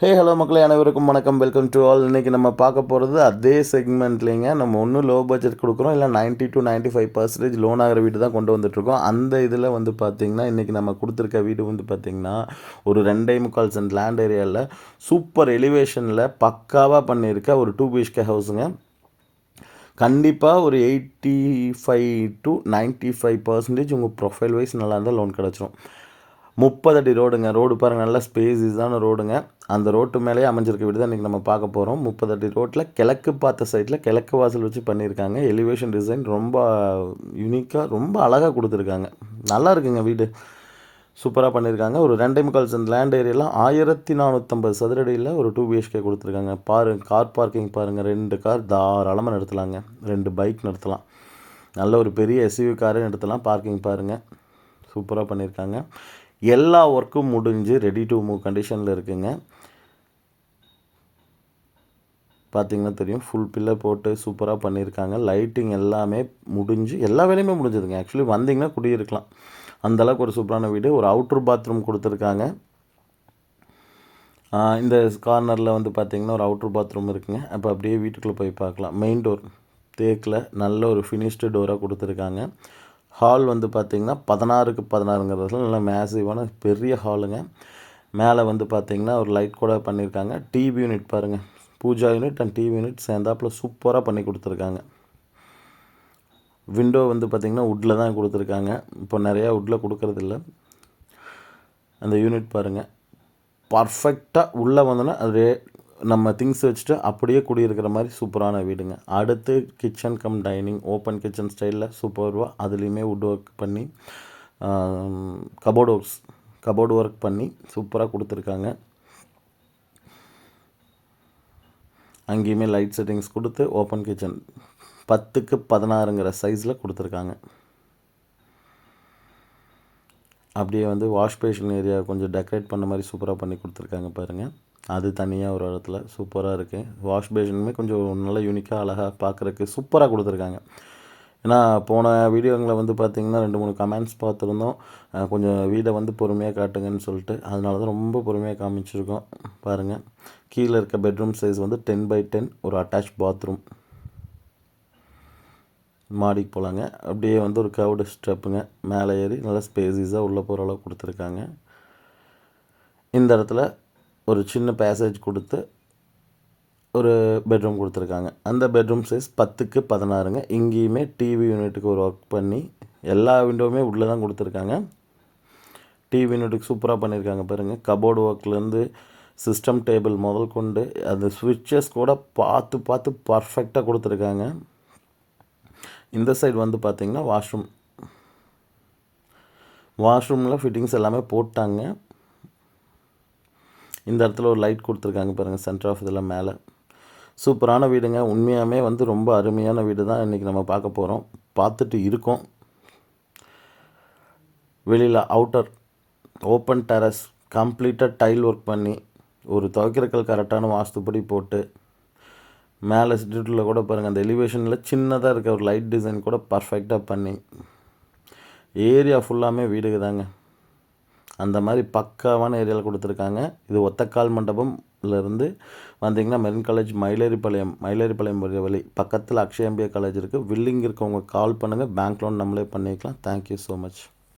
Hello மக்களே, அனைவருக்கும் வணக்கம். Welcome to all. இன்றைக்கி நம்ம பார்க்க போகிறது அதே செக்மெண்ட்லேங்க. நம்ம ஒன்றும் லோ பட்ஜெட் கொடுக்குறோம், இல்லை 90-95% லோன் ஆகிற வீடு தான் கொண்டு வந்துட்ருக்கோம். அந்த இதில் வந்து பார்த்திங்கன்னா, இன்றைக்கி நம்ம கொடுத்துருக்க வீடு வந்து பார்த்திங்கன்னா, ஒரு 2.25 சென்ட் லேண்ட் ஏரியாவில் சூப்பர் எலிவேஷனில் பக்காவாக பண்ணியிருக்க ஒரு 2 BHK ஹவுஸுங்க. கண்டிப்பாக ஒரு 85-95% உங்கள் ப்ரொஃபைல் வைஸ் நல்லா இருந்தால் லோன் கிடச்சிரும். 30 அடி ரோடுங்க. ரோடு பாருங்கள், நல்ல ஸ்பேஸிஸான ரோடுங்க. அந்த ரோட்டு மேலேயே அமைஞ்சிருக்க வீடு தான் இன்றைக்கி நம்ம பார்க்க போகிறோம். 30 அடி ரோட்டில் கிழக்கு பார்த்த சைட்டில் கிழக்கு வாசல் வச்சு பண்ணியிருக்காங்க. எலிவேஷன் டிசைன் ரொம்ப யூனிக்காக, ரொம்ப அழகாக கொடுத்துருக்காங்க. நல்லா இருக்குங்க வீடு, சூப்பராக பண்ணியிருக்காங்க. ஒரு 2.25 சென்ட் லேண்ட் ஏரியாலாம் 1450 சதுரடியில் ஒரு 2 BHK கொடுத்துருக்காங்க. கார் பார்க்கிங் பாருங்கள், 2 கார் தாராளமாக நிறுத்தலாங்க, 2 பைக் நிறுத்தலாம். நல்ல ஒரு பெரிய SUV காரே நிறுத்தலாம். பார்க்கிங் பாருங்கள், சூப்பராக பண்ணியிருக்காங்க. எல்லா ஒர்க்கும் முடிஞ்சு ரெடி டு மூவ் கண்டிஷனில் இருக்குங்க. பார்த்திங்கன்னா தெரியும், ஃபுல் பில்லர் போட்டு சூப்பராக பண்ணியிருக்காங்க. லைட்டிங் எல்லாமே முடிஞ்சு, எல்லா வேலையுமே முடிஞ்சதுங்க. ஆக்சுவலி வந்திங்கன்னா குடியிருக்கலாம், அந்தளவுக்கு ஒரு சூப்பரான வீடு. ஒரு அவுட்ரு பாத்ரூம் கொடுத்துருக்காங்க. இந்த கார்னரில் வந்து பார்த்திங்கன்னா ஒரு அவுட்ரு பாத்ரூம் இருக்குங்க. அப்போ அப்படியே வீட்டுக்குள்ளே போய் பார்க்கலாம். மெயின் டோர் தேக்கில் நல்ல ஒரு ஃபினிஷ்டு டோராக கொடுத்துருக்காங்க. ஹால் வந்து பார்த்திங்கன்னா 16x16ங்கிறதுல நல்ல மேசிவான பெரிய ஹாலுங்க. மேலே வந்து பார்த்திங்கன்னா ஒரு லைட் கூட பண்ணியிருக்காங்க. டிவி யூனிட் பாருங்கள், Pooja unit and TV unit சேர்ந்தாப்பில் சூப்பராக பண்ணி கொடுத்துருக்காங்க. விண்டோ வந்து பார்த்திங்கன்னா வுட்டில் தான் கொடுத்துருக்காங்க. இப்போ நிறையா வுட்டில் கொடுக்கறதில்ல. அந்த யூனிட் பாருங்கள், பர்ஃபெக்டாக உள்ளே வந்தோன்னா அது நம்ம திங்ஸ் வச்சுட்டு அப்படியே குடியிருக்கிற மாதிரி சூப்பரான வீடுங்க. அடுத்து kitchen come dining, open kitchen ஸ்டைலில் சூப்பராக, அதுலேயுமே வுட் ஒர்க் பண்ணி கபோர்டு ஒர்க் பண்ணி சூப்பராக கொடுத்துருக்காங்க. அங்கேயுமே லைட் செட்டிங்ஸ் கொடுத்து ஓப்பன் கிச்சன் 10x16ங்கிற சைஸில் கொடுத்துருக்காங்க. அப்படியே வந்து வாஷ் பேஷன் ஏரியா கொஞ்சம் டெக்கரேட் பண்ண மாதிரி சூப்பராக பண்ணி கொடுத்துருக்காங்க பாருங்கள். அது தனியாக ஒரு இடத்துல சூப்பராக இருக்குது. வாஷ் பேஷனுமே கொஞ்சம் நல்ல யூனிக்காக அழகாக பார்க்குறக்கு சூப்பராக கொடுத்துருக்காங்க. ஏன்னா போன வீடியோங்களில் வந்து பார்த்திங்கன்னா 2-3 கமெண்ட்ஸ் பார்த்துருந்தோம், கொஞ்சம் வீடை வந்து பொறுமையாக காட்டுங்கன்னு சொல்லிட்டு. அதனால தான் ரொம்ப பொறுமையாக காமிச்சிருக்கோம். பாருங்கள், கீழே இருக்க பெட்ரூம் சைஸ் வந்து 10x10, ஒரு அட்டாச் பாத்ரூம். மாடிக்கு போகலாங்க. அப்படியே வந்து ஒரு கர்வ்டு ஸ்டெப்புங்க, மேலே ஏறி நல்லா ஸ்பேஸிஸாக உள்ளே போகிற அளவுக்கு கொடுத்துருக்காங்க. இந்த இடத்துல ஒரு சின்ன பேசேஜ் கொடுத்து ஒரு பெட்ரூம் கொடுத்துருக்காங்க. அந்த பெட்ரூம் சைஸ் 10x16ங்க. இங்கேயுமே டிவி யூனிட்டுக்கு ஒரு ஒர்க் பண்ணி எல்லா விண்டோவுமே உள்ளே தான் கொடுத்துருக்காங்க. டிவி யூனிட்டுக்கு சூப்பராக பண்ணியிருக்காங்க பாருங்கள். கபோர்டு ஒர்க்லேருந்து சிஸ்டம் டேபிள் முதல் கொண்டு அந்த ஸ்விட்சஸ் கூட பார்த்து பர்ஃபெக்டாக கொடுத்துருக்காங்க. இந்த சைடு வந்து பார்த்திங்கன்னா வாஷ்ரூமில் ஃபிட்டிங்ஸ் எல்லாமே போட்டாங்க. இந்த இடத்துல ஒரு லைட் கொடுத்துருக்காங்க பாருங்கள், சென்டர் ஆஃப் இதில் மேலே. சூப்பரான வீடுங்க. உண்மையாகவே வந்து ரொம்ப அருமையான வீடு தான் இன்றைக்கி நம்ம பார்க்க போகிறோம், பார்த்துட்டு இருக்கோம். வெளியில் அவுட்டர் ஓப்பன் டெரஸ் கம்ப்ளீட்டாக டைல் ஒர்க் பண்ணி, ஒரு துவைக்கிறக்கல் கரெக்டான வாஸ்துப்படி போட்டு, மேலே சிட்டியில் கூட பாருங்கள், அந்த எலிவேஷனில் சின்னதாக இருக்க ஒரு லைட் டிசைன் கூட பர்ஃபெக்டாக பண்ணி, ஏரியா ஃபுல்லாமே வீடுக்கு தாங்க. அந்த மாதிரி பக்காவான ஏரியாவில் கொடுத்துருக்காங்க. இது ஒத்தக்கால் மண்டபம்லேருந்து வந்தீங்கன்னா மெரின் காலேஜ் மயிலேறிப்பாளையம் வழி பக்கத்தில் அக்ஷயா MBA காலேஜ் இருக்குது. வில்லிங் இருக்கவங்க கால் பண்ணுங்கள். பேங்க் லோன் நம்மளே பண்ணிக்கலாம். Thank you so much.